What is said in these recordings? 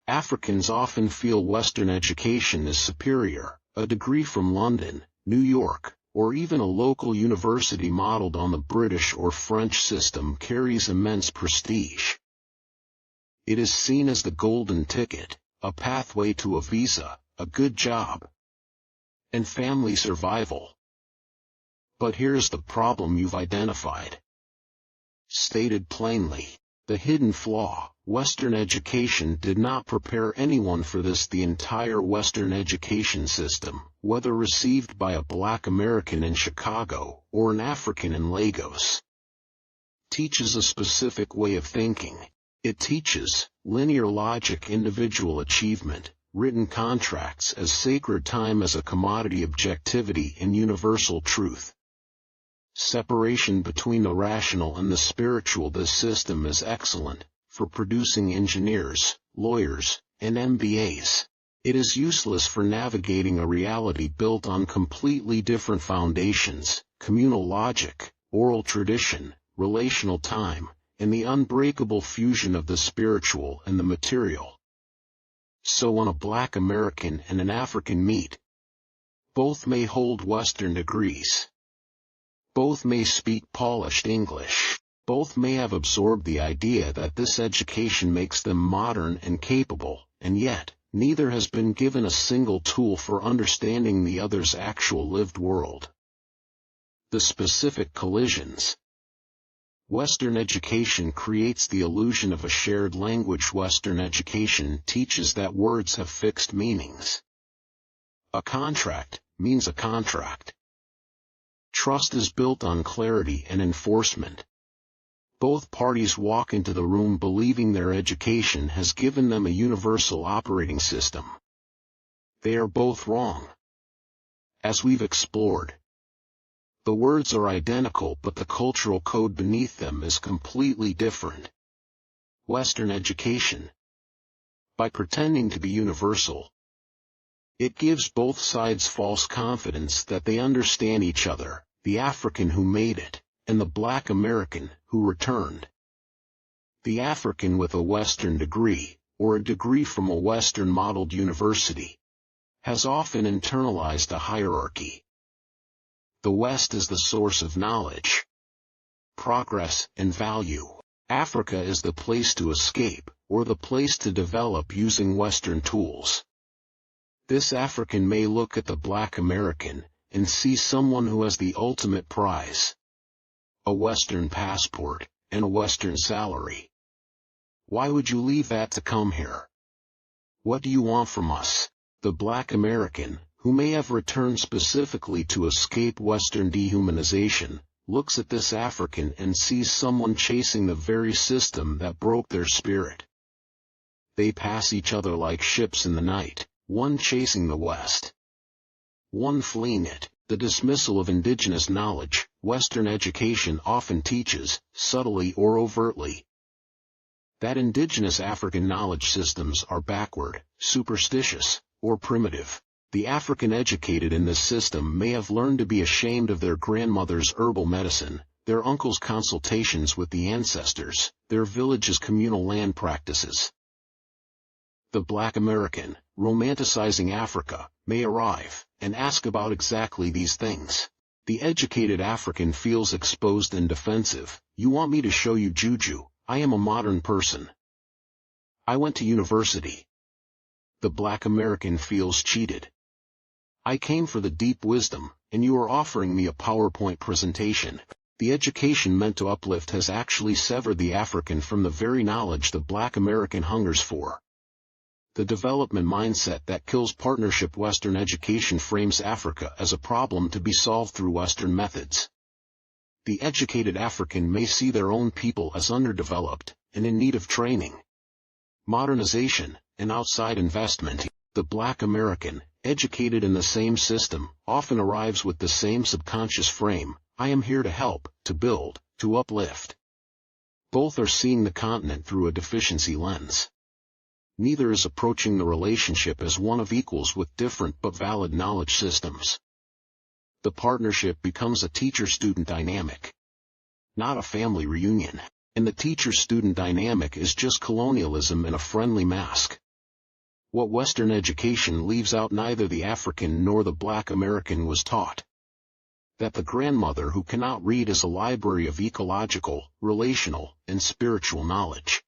Africans often feel Western education is superior. A degree from London, New York, or even a local university modeled on the British or French system carries immense prestige. It is seen as the golden ticket, a pathway to a visa, a good job, and family survival. But here's the problem you've identified. Stated plainly, the hidden flaw: Western education did not prepare anyone for this. The entire Western education system, whether received by a Black American in Chicago or an African in Lagos, teaches a specific way of thinking. It teaches linear logic, individual achievement, written contracts as sacred, time as a commodity, objectivity and universal truth, separation between the rational and the spiritual. This system is excellent for producing engineers, lawyers, and MBAs. It is useless for navigating a reality built on completely different foundations: communal logic, oral tradition, relational time, and the unbreakable fusion of the spiritual and the material. So when a Black American and an African meet, both may hold Western degrees. Both may speak polished English. Both may have absorbed the idea that this education makes them modern and capable, and yet, neither has been given a single tool for understanding the other's actual lived world. The specific collisions. Western education creates the illusion of a shared language. Western education teaches that words have fixed meanings. A contract means a contract. Trust is built on clarity and enforcement. Both parties walk into the room believing their education has given them a universal operating system. They are both wrong. As we've explored, the words are identical, but the cultural code beneath them is completely different. Western education, by pretending to be universal, it gives both sides false confidence that they understand each other, the African who made it, and the Black American who returned. The African with a Western degree, or a degree from a Western-modeled university, has often internalized a hierarchy. The West is the source of knowledge, progress, and value. Africa is the place to escape, or the place to develop using Western tools. This African may look at the Black American and see someone who has the ultimate prize: a Western passport and a Western salary. Why would you leave that to come here? What do you want from us? The Black American, who may have returned specifically to escape Western dehumanization, looks at this African and sees someone chasing the very system that broke their spirit. They pass each other like ships in the night, one chasing the West, one fleeing it. The dismissal of indigenous knowledge. Western education often teaches, subtly or overtly, that indigenous African knowledge systems are backward, superstitious, or primitive. The African educated in this system may have learned to be ashamed of their grandmother's herbal medicine, their uncle's consultations with the ancestors, their village's communal land practices. The Black American, romanticizing Africa, may arrive and ask about exactly these things. The educated African feels exposed and defensive. You want me to show you juju? I am a modern person. I went to university. The Black American feels cheated. I came for the deep wisdom, and you are offering me a PowerPoint presentation. The education meant to uplift has actually severed the African from the very knowledge the Black American hungers for. The development mindset that kills partnership. Western education frames Africa as a problem to be solved through Western methods. The educated African may see their own people as underdeveloped and in need of training, modernization, and outside investment. The Black American, educated in the same system, often arrives with the same subconscious frame: I am here to help, to build, to uplift. Both are seeing the continent through a deficiency lens. Neither is approaching the relationship as one of equals with different but valid knowledge systems. The partnership becomes a teacher-student dynamic, not a family reunion. And the teacher-student dynamic is just colonialism in a friendly mask. What Western education leaves out neither the African nor the Black American was taught. That the grandmother who cannot read is a library of ecological, relational, and spiritual knowledge.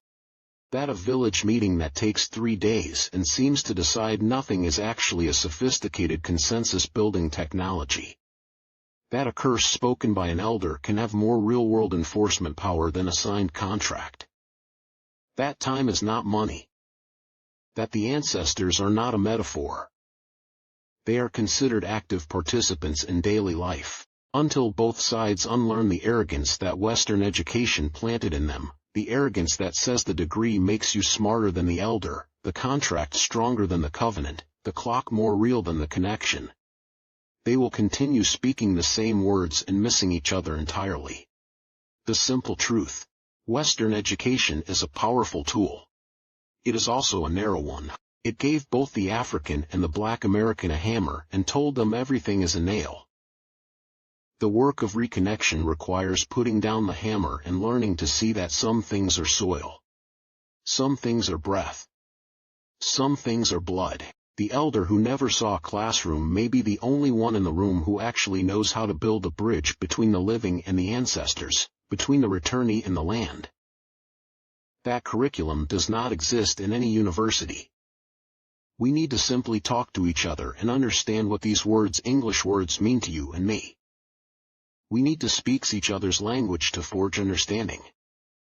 That a village meeting that takes 3 days and seems to decide nothing is actually a sophisticated consensus-building technology. That a curse spoken by an elder can have more real-world enforcement power than a signed contract. That time is not money. That the ancestors are not a metaphor. They are considered active participants in daily life, until both sides unlearn the arrogance that Western education planted in them, the arrogance that says the degree makes you smarter than the elder, the contract stronger than the covenant, the clock more real than the connection. They will continue speaking the same words and missing each other entirely. The simple truth: Western education is a powerful tool. It is also a narrow one. It gave both the African and the Black American a hammer and told them everything is a nail. The work of reconnection requires putting down the hammer and learning to see that some things are soil. Some things are breath. Some things are blood. The elder who never saw a classroom may be the only one in the room who actually knows how to build a bridge between the living and the ancestors, between the returnee and the land. That curriculum does not exist in any university. We need to simply talk to each other and understand what these words, English words, mean to you and me. We need to speak each other's language to forge understanding.